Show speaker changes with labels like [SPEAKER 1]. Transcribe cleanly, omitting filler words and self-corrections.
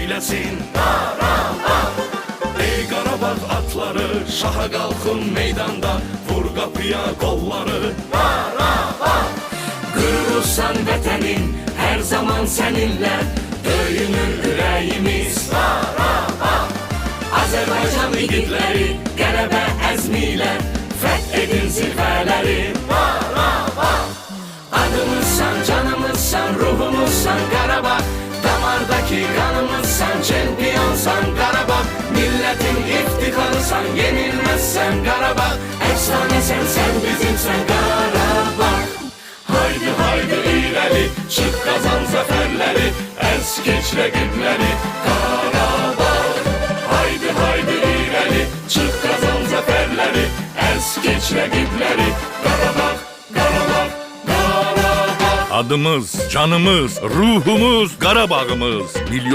[SPEAKER 1] eylesin. Ey Qarabağ atları, şaha qalxın meydanda, vur qapıya qolları. Qürursan vətənin, hər zaman səninlə, döyünür ürəyimiz. Azərbaycan igidləri, qələbə əzmilə, fəth edin zirvələri. Adımızsan, canımızsan, ruhumuzsan Qarabağ, damardaki kanımızsan, çempiyonsan Qarabağ, milletin iftiharısan, yenilmezsen Qarabağ, efsanesen sen bizimsen Qarabağ. Haydi haydi ileri, çık kazan zaferleri, ez geç rəqibləri Qarabağ. Haydi haydi ileri, çık kazan zaferleri, ez geç rəqibləri Qarabağ, Qarabağ, Qarabağ.
[SPEAKER 2] Adımız, canımız, ruhumuz, Qarabağımız. Milyon